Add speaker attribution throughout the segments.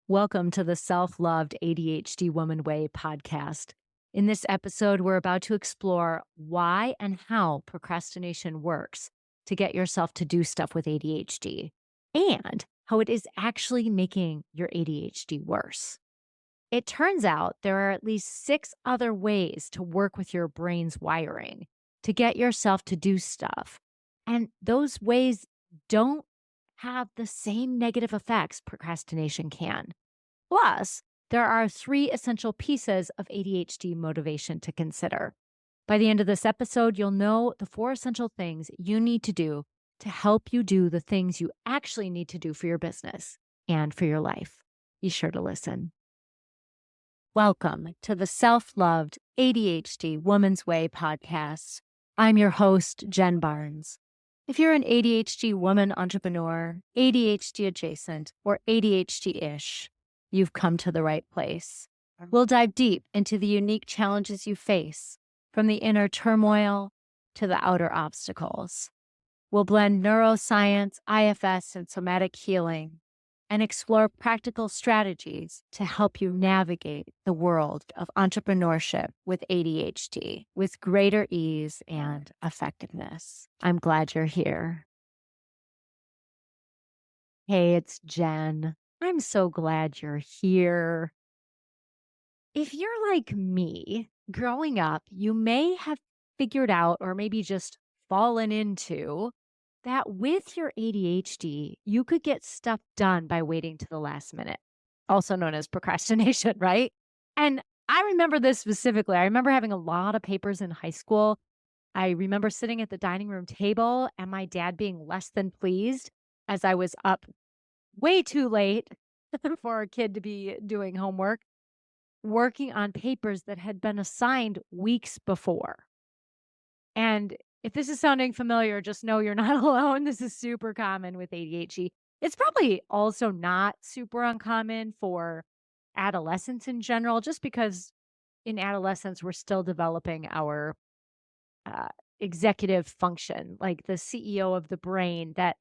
Speaker 1: Welcome to the Self-Loved ADHD Woman Way podcast. In this episode, we're about to explore why and how procrastination works to get yourself to do stuff with ADHD and how it is actually making your ADHD worse. It turns out there are at least 6 other ways to work with your brain's wiring to get yourself to do stuff. And those ways don't have the same negative effects procrastination can. Plus, there are 3 essential pieces of ADHD motivation to consider. By the end of this episode, you'll know the 4 essential things you need to do to help you do the things you actually need to do for your business and for your life. Be sure to listen. Welcome to the Self-Loved ADHD Woman's Way podcast. I'm your host, Jen Barnes. If you're an ADHD woman entrepreneur, ADHD adjacent, or ADHD-ish, you've come to the right place. We'll dive deep into the unique challenges you face, from the inner turmoil to the outer obstacles. We'll blend neuroscience, IFS, and somatic healing and explore practical strategies to help you navigate the world of entrepreneurship with ADHD with greater ease and effectiveness. I'm glad you're here. Hey, it's Jen. I'm so glad you're here. If you're like me, growing up, you may have figured out or maybe just fallen into that with your ADHD, you could get stuff done by waiting to the last minute, also known as procrastination, right? And I remember this specifically. I remember having a lot of papers in high school. I remember sitting at the dining room table and my dad being less than pleased as I was up way too late for a kid to be doing homework, working on papers that had been assigned weeks before. And if this is sounding familiar, just know you're not alone. This is super common with ADHD. It's probably also not super uncommon for adolescents in general, just because in adolescence, we're still developing our uh, executive function, like the CEO of the brain, that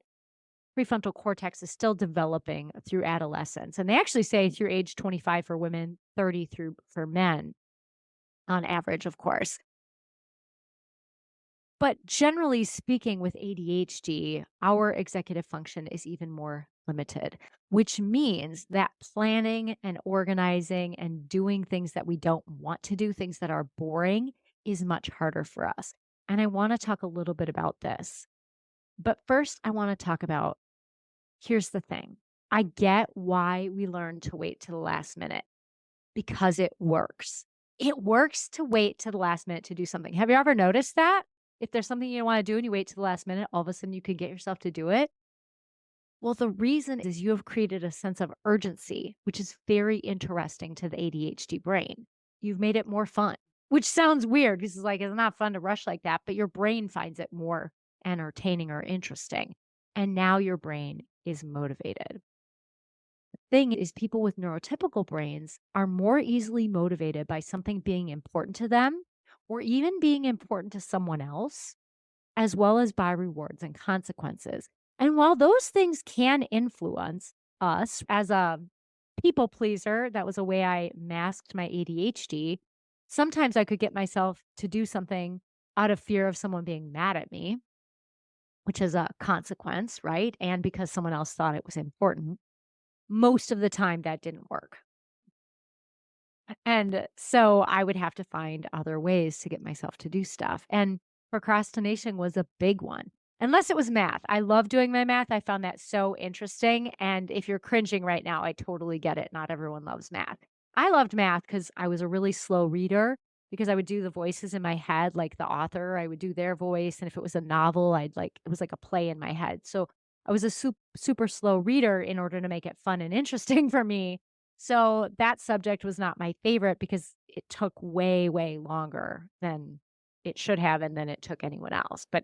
Speaker 1: prefrontal cortex is still developing through adolescence. And they actually say through age 25 for women, 30 through for men on average, of course. But generally speaking, with ADHD, our executive function is even more limited, which means that planning and organizing and doing things that we don't want to do, things that are boring, is much harder for us. And I want to talk a little bit about this. But first, I want to talk about here's the thing. I get why we learn to wait to the last minute because it works. It works to wait to the last minute to do something. Have you ever noticed that? If there's something you want to do and you wait to the last minute, all of a sudden you can get yourself to do it. Well, the reason is you have created a sense of urgency, which is very interesting to the ADHD brain. You've made it more fun, which sounds weird because it's like, it's not fun to rush like that, but your brain finds it more entertaining or interesting. And now your brain is motivated. The thing is, people with neurotypical brains are more easily motivated by something being important to them or even being important to someone else, as well as by rewards and consequences. And while those things can influence us as a people pleaser, that was a way I masked my ADHD. Sometimes I could get myself to do something out of fear of someone being mad at me, which is a consequence, right? And because someone else thought it was important. Most of the time, that didn't work. And so I would have to find other ways to get myself to do stuff. And procrastination was a big one, unless it was math. I love doing my math. I found that so interesting. And if you're cringing right now, I totally get it. Not everyone loves math. I loved math because I was a really slow reader because I would do the voices in my head, like the author, I would do their voice. And if it was a novel, it was like a play in my head. So I was a super slow reader in order to make it fun and interesting for me. So that subject was not my favorite because it took way, way longer than it should have and than it took anyone else. But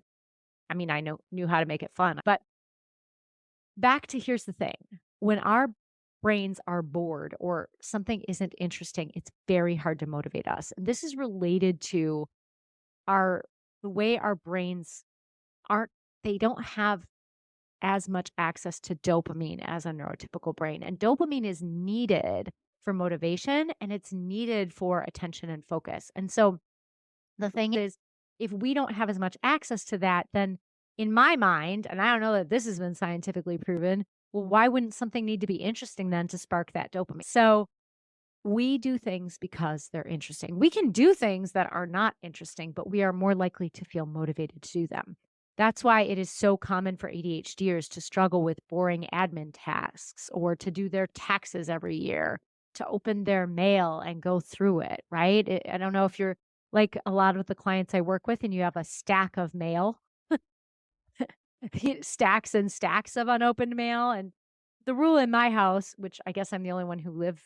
Speaker 1: I mean, I knew how to make it fun. But back to here's the thing. When our brains are bored or something isn't interesting, it's very hard to motivate us. And this is related to our the way our brains aren't they don't have as much access to dopamine as a neurotypical brain. And dopamine is needed for motivation and it's needed for attention and focus. And so the thing is, if we don't have as much access to that, then in my mind, and I don't know that this has been scientifically proven, well, why wouldn't something need to be interesting then to spark that dopamine? So we do things because they're interesting. We can do things that are not interesting, but we are more likely to feel motivated to do them. That's why it is so common for ADHDers to struggle with boring admin tasks or to do their taxes every year, to open their mail and go through it, right? I don't know if you're like a lot of the clients I work with and you have a stack of mail, stacks and stacks of unopened mail. And the rule in my house, which I guess I'm the only one who lives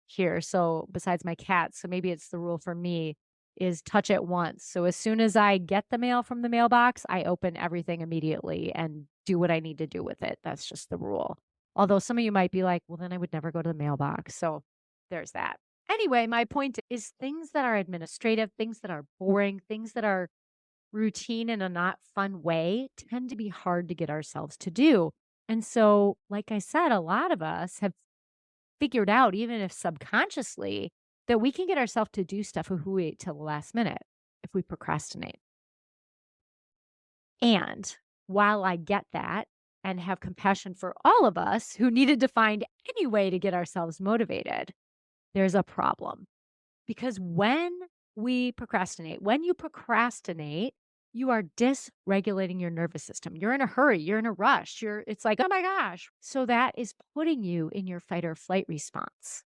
Speaker 1: here, so besides my cats, so maybe it's the rule for me, is touch it once. So as soon as I get the mail from the mailbox, I open everything immediately and do what I need to do with it. That's just the rule. Although some of you might be like, well, then I would never go to the mailbox. So there's that. Anyway, my point is things that are administrative, things that are boring, things that are routine in a not fun way tend to be hard to get ourselves to do. And so, like I said, a lot of us have figured out, even if subconsciously, that we can get ourselves to do stuff if we wait till the last minute, if we procrastinate. And while I get that and have compassion for all of us who needed to find any way to get ourselves motivated, there's a problem. Because when you procrastinate, you are dysregulating your nervous system. You're in a hurry, you're in a rush. It's like, "Oh my gosh." So that is putting you in your fight or flight response.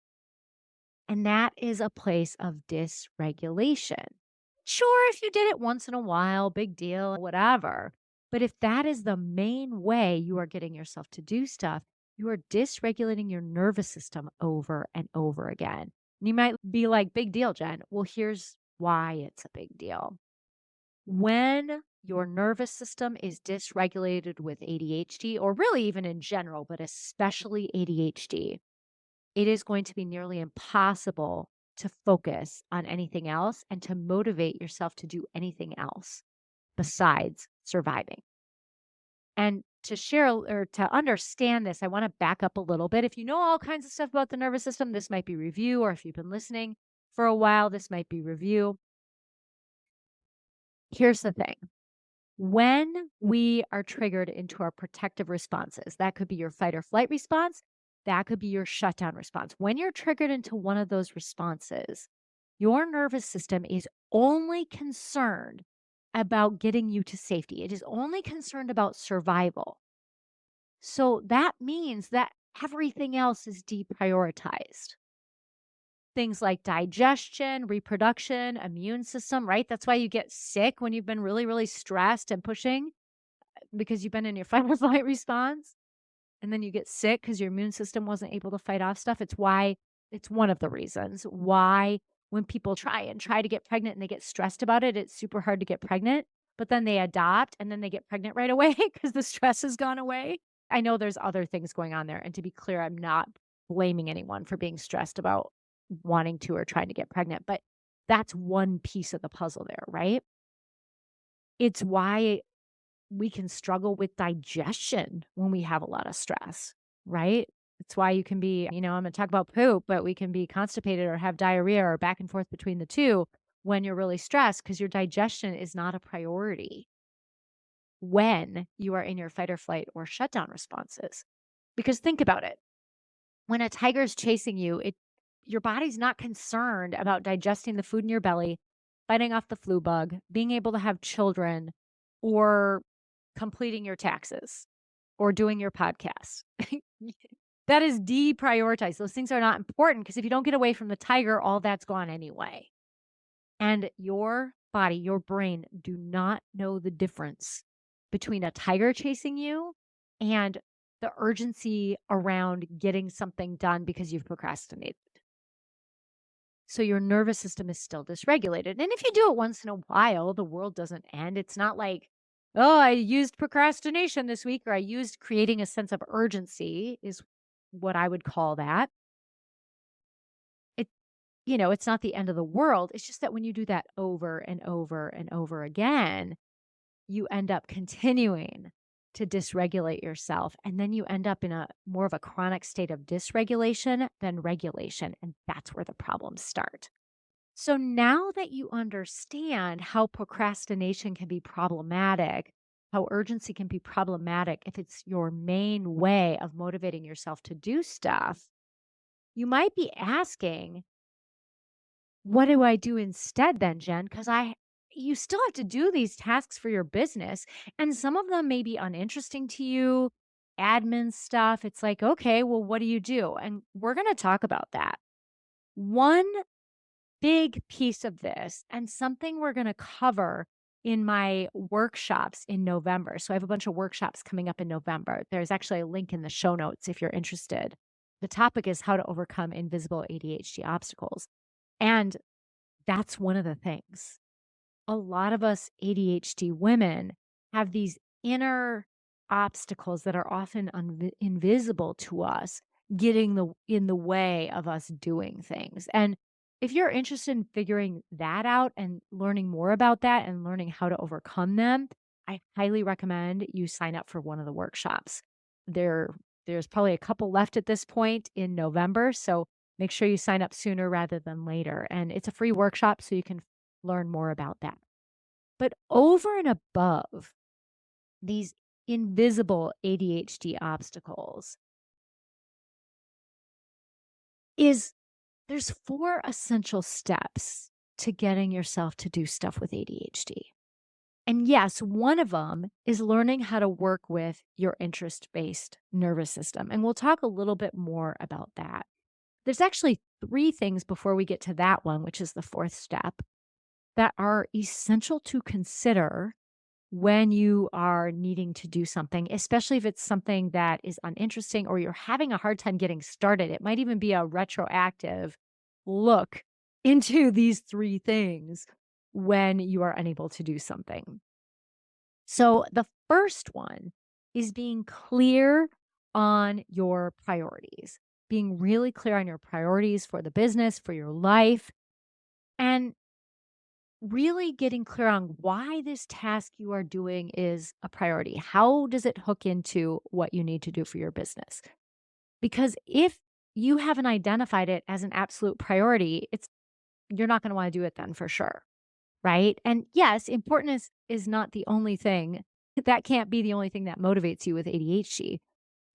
Speaker 1: And that is a place of dysregulation. Sure, if you did it once in a while, big deal, whatever. But if that is the main way you are getting yourself to do stuff, you are dysregulating your nervous system over and over again. And you might be like, big deal, Jen. Well, here's why it's a big deal. When your nervous system is dysregulated with ADHD, or really even in general, but especially ADHD, it is going to be nearly impossible to focus on anything else and to motivate yourself to do anything else besides surviving. And to share or to understand this, I want to back up a little bit. If you know all kinds of stuff about the nervous system, this might be review, or if you've been listening for a while, this might be review. Here's the thing. When we are triggered into our protective responses, that could be your fight or flight response, that could be your shutdown response. When you're triggered into one of those responses, your nervous system is only concerned about getting you to safety. It is only concerned about survival. So that means that everything else is deprioritized. Things like digestion, reproduction, immune system, right? That's why you get sick when you've been really, really stressed and pushing because you've been in your fight or flight response. And then you get sick because your immune system wasn't able to fight off stuff. It's one of the reasons why when people try to get pregnant and they get stressed about it, it's super hard to get pregnant. But then they adopt and then they get pregnant right away because the stress has gone away. I know there's other things going on there. And to be clear, I'm not blaming anyone for being stressed about wanting to or trying to get pregnant, but that's one piece of the puzzle there, right? It's why we can struggle with digestion when we have a lot of stress, right? It's why you can be, I'm going to talk about poop, but we can be constipated or have diarrhea or back and forth between the two when you're really stressed because your digestion is not a priority when you are in your fight or flight or shutdown responses. Because think about it. When a tiger is chasing you, your body's not concerned about digesting the food in your belly, fighting off the flu bug, being able to have children, or completing your taxes or doing your podcast. That is deprioritized. Those things are not important because if you don't get away from the tiger, all that's gone anyway. And your body, your brain do not know the difference between a tiger chasing you and the urgency around getting something done because you've procrastinated. So your nervous system is still dysregulated. And if you do it once in a while, the world doesn't end. It's not like, oh, I used procrastination this week, or I used creating a sense of urgency, is what I would call that. It's not the end of the world. It's just that when you do that over and over and over again, you end up continuing to dysregulate yourself. And then you end up in a more of a chronic state of dysregulation than regulation. And that's where the problems start. So now that you understand how procrastination can be problematic, how urgency can be problematic if it's your main way of motivating yourself to do stuff, you might be asking, what do I do instead then, Jen? Because you still have to do these tasks for your business, and some of them may be uninteresting to you, admin stuff. It's like, okay, well, what do you do? And we're going to talk about that. One big piece of this, and something we're going to cover in my workshops in November. So I have a bunch of workshops coming up in November. There's actually a link in the show notes if you're interested. The topic is how to overcome invisible ADHD obstacles. And that's one of the things. A lot of us ADHD women have these inner obstacles that are often invisible to us, getting in the way of us doing things. And if you're interested in figuring that out and learning more about that and learning how to overcome them, I highly recommend you sign up for one of the workshops. There's probably a couple left at this point in November, so make sure you sign up sooner rather than later. And it's a free workshop, so you can learn more about that. But over and above these invisible ADHD obstacles is there's 4 essential steps to getting yourself to do stuff with ADHD. And yes, one of them is learning how to work with your interest-based nervous system. And we'll talk a little bit more about that. There's actually 3 things before we get to that one, which is the 4th step, that are essential to consider when you are needing to do something, especially if it's something that is uninteresting or you're having a hard time getting started. It might even be a retroactive look into these 3 things when you are unable to do something. So the first one is being clear on your priorities, being really clear on your priorities for the business, for your life, and really getting clear on why this task you are doing is a priority. How does it hook into what you need to do for your business? Because if you haven't identified it as an absolute priority, you're not going to want to do it then for sure. Right. And yes, importance is not the only thing. That can't be the only thing that motivates you with ADHD.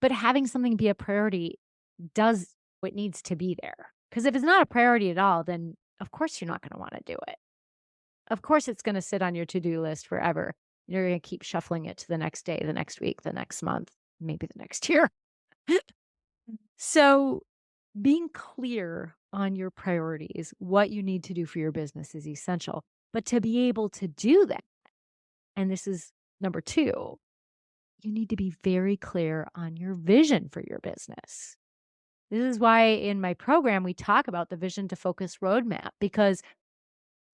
Speaker 1: But having something be a priority does what needs to be there. Because if it's not a priority at all, then of course you're not going to want to do it. Of course, it's gonna sit on your to-do list forever. You're gonna keep shuffling it to the next day, the next week, the next month, maybe the next year. So, being clear on your priorities, what you need to do for your business is essential. But to be able to do that, and this is number 2, you need to be very clear on your vision for your business. This is why in my program, we talk about the vision to focus roadmap, because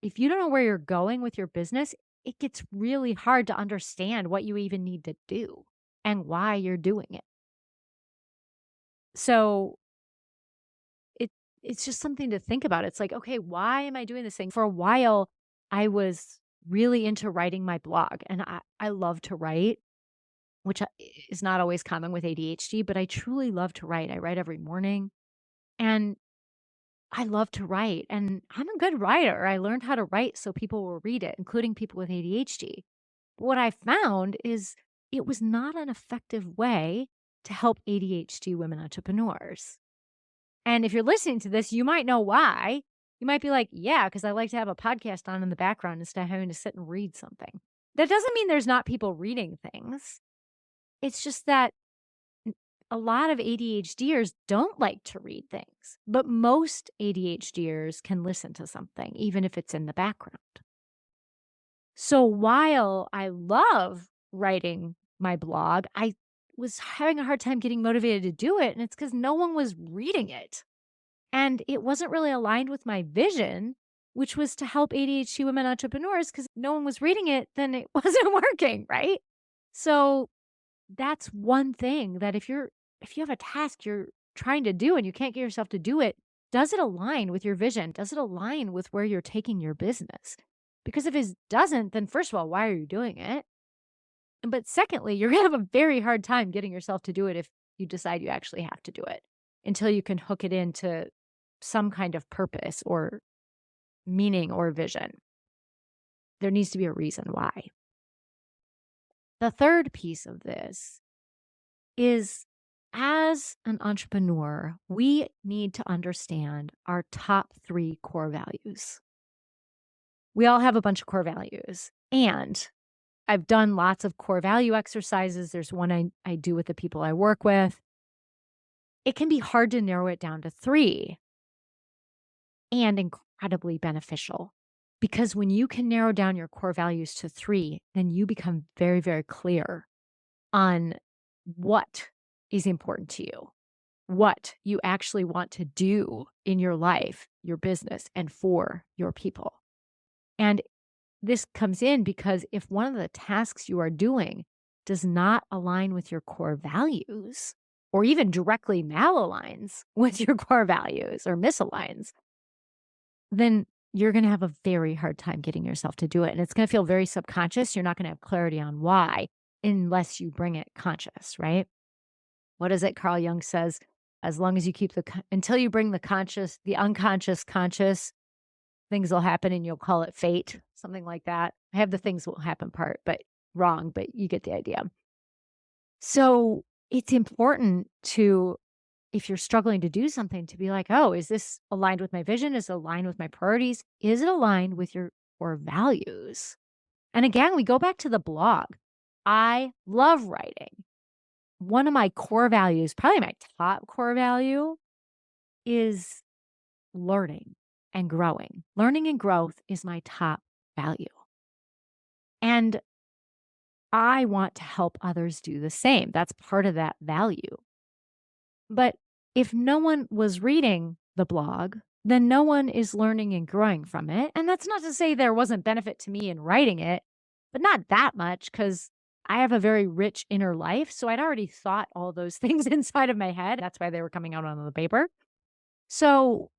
Speaker 1: if you don't know where you're going with your business, it gets really hard to understand what you even need to do and why you're doing it. So it's just something to think about. It's like, okay, why am I doing this thing? For a while, I was really into writing my blog, and I love to write, which is not always common with ADHD, but I truly love to write. I write every morning, and I love to write, and I'm a good writer. I learned how to write so people will read it, including people with ADHD. But what I found is it was not an effective way to help ADHD women entrepreneurs. And if you're listening to this, you might know why. You might be like, yeah, because I like to have a podcast on in the background instead of having to sit and read something. That doesn't mean there's not people reading things. It's just that a lot of ADHDers don't like to read things, but most ADHDers can listen to something, even if it's in the background. So while I love writing my blog, I was having a hard time getting motivated to do it. And it's because no one was reading it. And it wasn't really aligned with my vision, which was to help ADHD women entrepreneurs, because no one was reading it, then it wasn't working, right? So that's one thing that if you have a task you're trying to do and you can't get yourself to do it, does it align with your vision? Does it align with where you're taking your business? Because if it doesn't, then first of all, why are you doing it? But secondly, you're going to have a very hard time getting yourself to do it if you decide you actually have to do it until you can hook it into some kind of purpose or meaning or vision. There needs to be a reason why. The third piece of this is as an entrepreneur, we need to understand our top 3 core values. We all have a bunch of core values, and I've done lots of core value exercises. There's one I do with the people I work with. It can be hard to narrow it down to 3 and incredibly beneficial because when you can narrow down your core values to 3, then you become very, very clear on what is important to you, what you actually want to do in your life, your business, and for your people. And this comes in because if one of the tasks you are doing does not align with your core values, or even directly malaligns with your core values or misaligns, then you're going to have a very hard time getting yourself to do it. And it's going to feel very subconscious. You're not going to have clarity on why unless you bring it conscious, right? What is it Carl Jung says? As long as you keep until you bring the unconscious conscious, things will happen and you'll call it fate, something like that. I have the things will happen part, but wrong, but you get the idea. So it's important to, if you're struggling to do something, to be like, oh, is this aligned with my vision? Is it aligned with my priorities? Is it aligned with your core values? And again, we go back to the blog. I love writing. One of my core values, probably my top core value, is learning and growing. Learning and growth is my top value. And I want to help others do the same. That's part of that value. But if no one was reading the blog, then no one is learning and growing from it. And that's not to say there wasn't benefit to me in writing it, but not that much because I have a very rich inner life. So I'd already thought all those things inside of my head. That's why they were coming out on the paper. So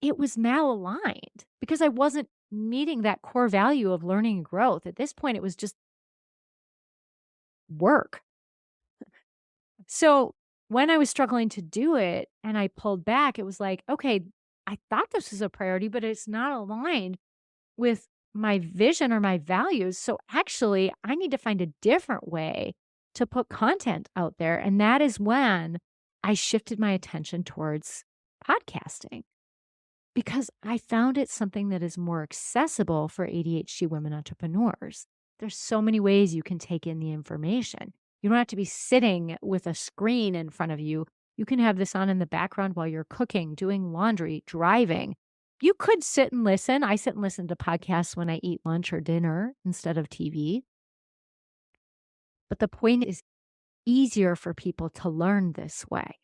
Speaker 1: it was malaligned because I wasn't meeting that core value of learning and growth. At this point, it was just work. So when I was struggling to do it and I pulled back, it was like, okay, I thought this was a priority, but it's not aligned with my vision or my values. So actually, I need to find a different way to put content out there. And that is when I shifted my attention towards podcasting because I found it something that is more accessible for ADHD women entrepreneurs. There's so many ways you can take in the information. You don't have to be sitting with a screen in front of you. You can have this on in the background while you're cooking, doing laundry, driving. You could sit and listen. I sit and listen to podcasts when I eat lunch or dinner instead of TV. But the point is easier for people to learn this way,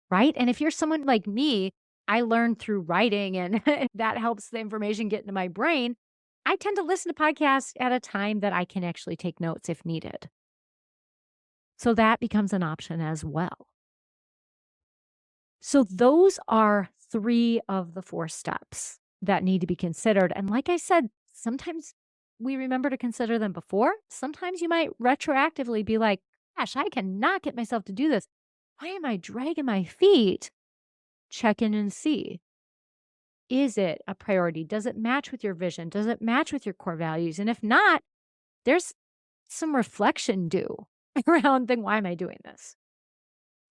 Speaker 1: right? And if you're someone like me, I learned through writing and that helps the information get into my brain. I tend to listen to podcasts at a time that I can actually take notes if needed. So that becomes an option as well. So those are 3 of the 4 steps that need to be considered. And like I said, sometimes we remember to consider them before. Sometimes you might retroactively be like, gosh, I cannot get myself to do this. Why am I dragging my feet? Check in and see. Is it a priority? Does it match with your vision? Does it match with your core values? And if not, there's some reflection due around then why am I doing this?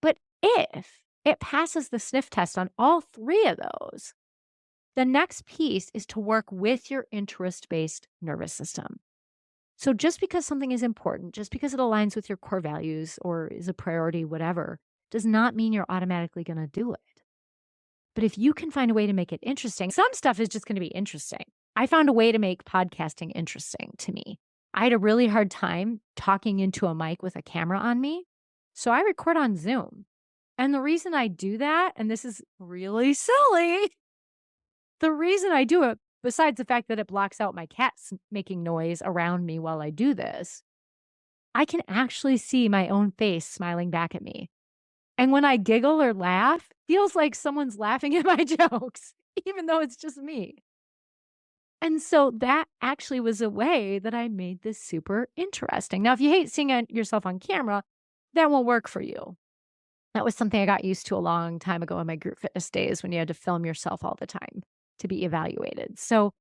Speaker 1: But if it passes the sniff test on all 3 of those, the next piece is to work with your interest-based nervous system. So just because something is important, just because it aligns with your core values or is a priority, whatever, does not mean you're automatically going to do it. But if you can find a way to make it interesting, some stuff is just going to be interesting. I found a way to make podcasting interesting to me. I had a really hard time talking into a mic with a camera on me. So I record on Zoom. And the reason I do that, and this is really silly, the reason I do it, besides the fact that it blocks out my cats making noise around me while I do this, I can actually see my own face smiling back at me. And when I giggle or laugh, feels like someone's laughing at my jokes, even though it's just me. And so that actually was a way that I made this super interesting. Now, if you hate seeing yourself on camera, that won't work for you. That was something I got used to a long time ago in my group fitness days when you had to film yourself all the time to be evaluated. So,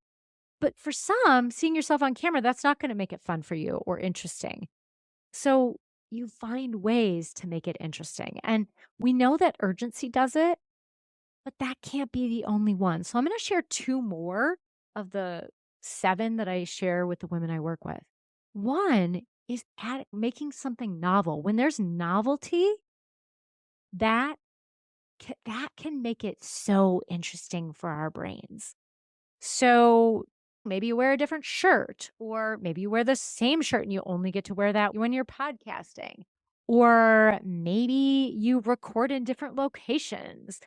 Speaker 1: but for some, seeing yourself on camera, that's not going to make it fun for you or interesting. So, you find ways to make it interesting. And we know that urgency does it, but that can't be the only one. So I'm going to share two more of the seven that I share with the women I work with. One is making something novel. When there's novelty, that that can make it so interesting for our brains. So maybe you wear a different shirt, or maybe you wear the same shirt and you only get to wear that when you're podcasting. Or maybe you record in different locations.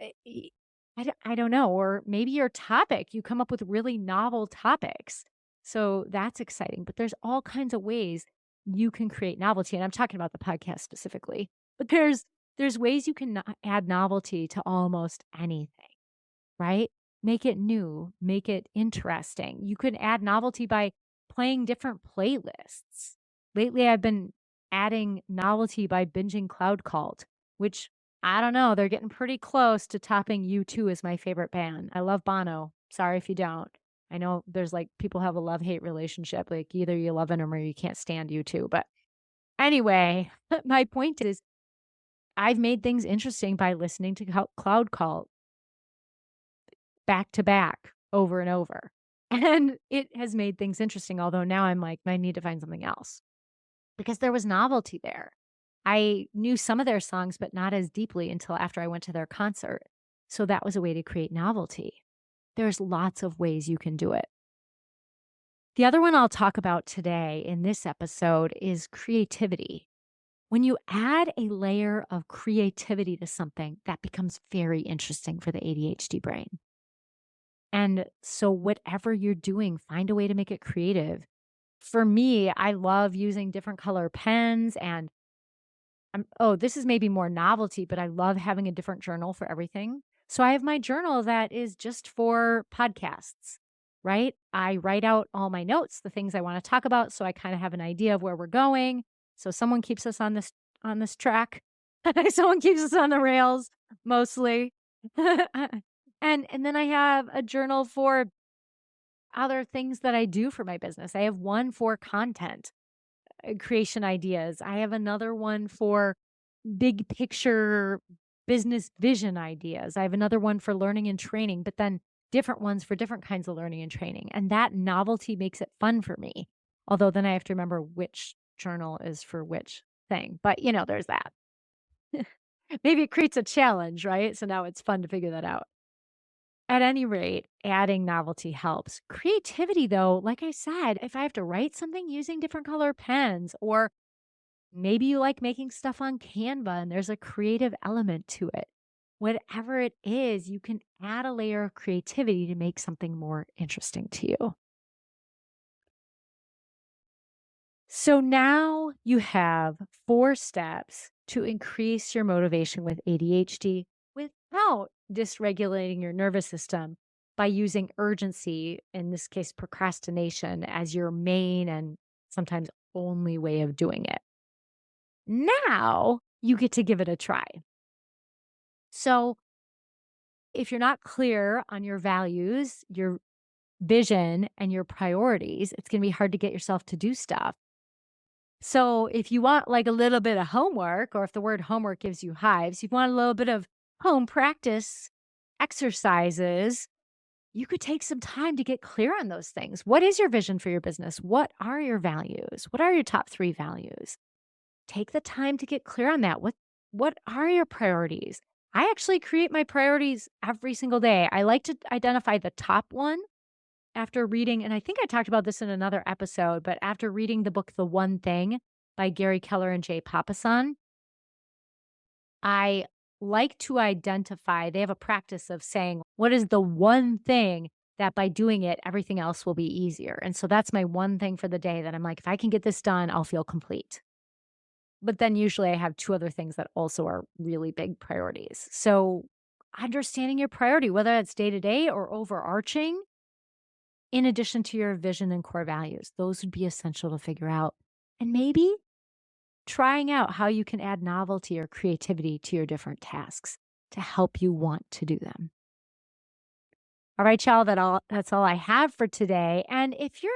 Speaker 1: Eh, e I don't know, or maybe your topic, you come up with really novel topics. So that's exciting, but there's all kinds of ways you can create novelty, and I'm talking about the podcast specifically. But there's ways you can add novelty to almost anything. Right? Make it new, make it interesting. You could add novelty by playing different playlists. Lately, I've been adding novelty by binging Cloud Cult, which I don't know, they're getting pretty close to topping U2 as my favorite band. I love Bono. Sorry if you don't. I know there's like people have a love-hate relationship. Like either you love them or you can't stand U2. But anyway, my point is I've made things interesting by listening to Cloud Cult back to back over and over. And it has made things interesting, although now I'm like, I need to find something else because there was novelty there. I knew some of their songs, but not as deeply until after I went to their concert. So that was a way to create novelty. There's lots of ways you can do it. The other one I'll talk about today in this episode is creativity. When you add a layer of creativity to something, that becomes very interesting for the ADHD brain. And so, whatever you're doing, find a way to make it creative. For me, I love using different color pens and oh, this is maybe more novelty, but I love having a different journal for everything. So I have my journal that is just for podcasts, right? I write out all my notes, the things I want to talk about, so I kind of have an idea of where we're going. So someone keeps us on this track. Someone keeps us on the rails mostly. And then I have a journal for other things that I do for my business. I have one for content creation ideas. I have another one for big picture business vision ideas. I have another one for learning and training, but then different ones for different kinds of learning and training. And that novelty makes it fun for me. Although then I have to remember which journal is for which thing. But, there's that. Maybe it creates a challenge, right? So now it's fun to figure that out. At any rate, adding novelty helps. Creativity, though, like I said, if I have to write something using different color pens, or maybe you like making stuff on Canva and there's a creative element to it. Whatever it is, you can add a layer of creativity to make something more interesting to you. So now you have 4 steps to increase your motivation with ADHD without dysregulating your nervous system by using urgency, in this case, procrastination, as your main and sometimes only way of doing it. Now you get to give it a try. So if you're not clear on your values, your vision, and your priorities, it's going to be hard to get yourself to do stuff. So if you want like a little bit of homework, or if the word homework gives you hives, you want a little bit of home practice exercises, you could take some time to get clear on those things. What is your vision for your business? What are your values? What are your top 3 values? Take the time to get clear on that. What are your priorities? I actually create my priorities every single day. I like to identify the top one after reading, and I think I talked about this in another episode, but after reading the book The One Thing by Gary Keller and Jay Papasan, I like to identify, they have a practice of saying, what is the one thing that by doing it, everything else will be easier? And so that's my one thing for the day that I'm like, if I can get this done, I'll feel complete. But then usually I have 2 other things that also are really big priorities. So understanding your priority, whether it's day to day or overarching, in addition to your vision and core values. Those would be essential to figure out. And maybe trying out how you can add novelty or creativity to your different tasks to help you want to do them. All right, y'all, that's all I have for today. And if you're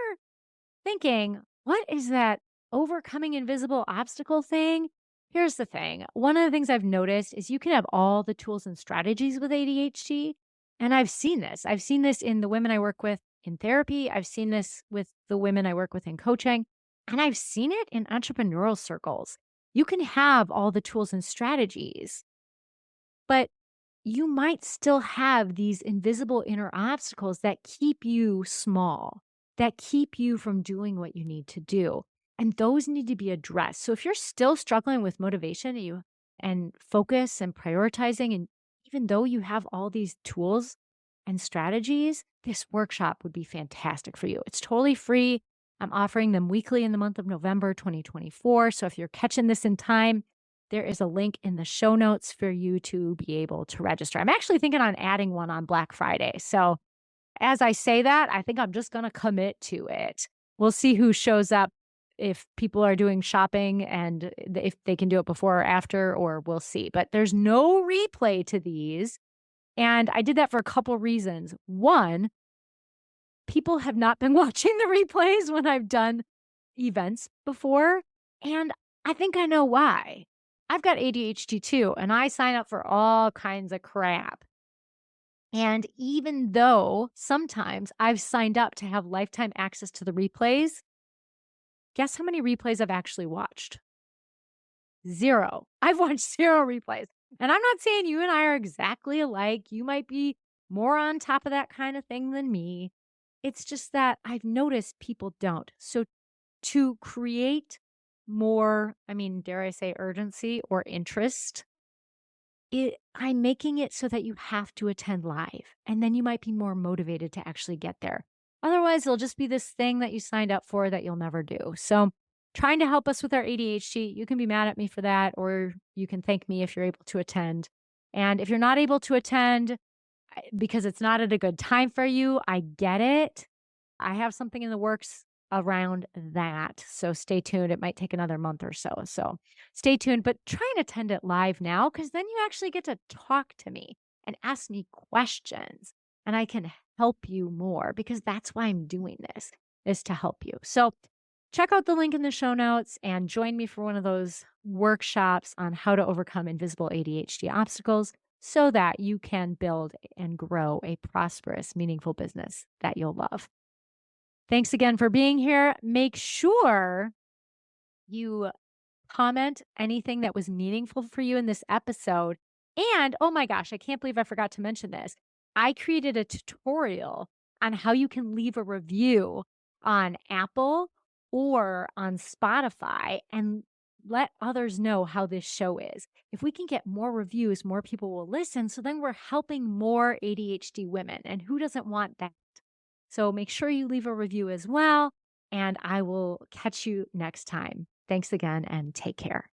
Speaker 1: thinking, what is that overcoming invisible obstacle thing? Here's the thing. One of the things I've noticed is you can have all the tools and strategies with ADHD. And I've seen this. I've seen this in the women I work with in therapy. I've seen this with the women I work with in coaching. And I've seen it in entrepreneurial circles. You can have all the tools and strategies, but you might still have these invisible inner obstacles that keep you small, that keep you from doing what you need to do. And those need to be addressed. So if you're still struggling with motivation and focus and prioritizing, and even though you have all these tools and strategies, this workshop would be fantastic for you. It's totally free. I'm offering them weekly in the month of November 2024. So if you're catching this in time, there is a link in the show notes for you to be able to register. I'm actually thinking on adding one on Black Friday. So as I say that, I think I'm just going to commit to it. We'll see who shows up, if people are doing shopping and if they can do it before or after, or we'll see. But there's no replay to these. And I did that for a couple reasons. One, people have not been watching the replays when I've done events before. And I think I know why. I've got ADHD too, and I sign up for all kinds of crap. And even though sometimes I've signed up to have lifetime access to the replays, guess how many replays I've actually watched? 0. I've watched 0 replays. And I'm not saying you and I are exactly alike. You might be more on top of that kind of thing than me. It's just that I've noticed people don't. So to create more, dare I say urgency or interest, I'm making it so that you have to attend live, and then you might be more motivated to actually get there. Otherwise, it'll just be this thing that you signed up for that you'll never do. So trying to help us with our ADHD, you can be mad at me for that, or you can thank me if you're able to attend. And if you're not able to attend because it's not at a good time for you, I get it. I have something in the works around that. So stay tuned. It might take another month or so. So stay tuned, but try and attend it live now, because then you actually get to talk to me and ask me questions, and I can help you more, because that's why I'm doing this, is to help you. So check out the link in the show notes and join me for one of those workshops on how to overcome invisible ADHD obstacles so that you can build and grow a prosperous, meaningful business that you'll love. Thanks again for being here. Make sure you comment anything that was meaningful for you in this episode. And oh my gosh, I can't believe I forgot to mention this. I created a tutorial on how you can leave a review on Apple or on Spotify and let others know how this show is. If we can get more reviews, more people will listen. So then we're helping more ADHD women. And who doesn't want that? So make sure you leave a review as well, and I will catch you next time. Thanks again, and take care.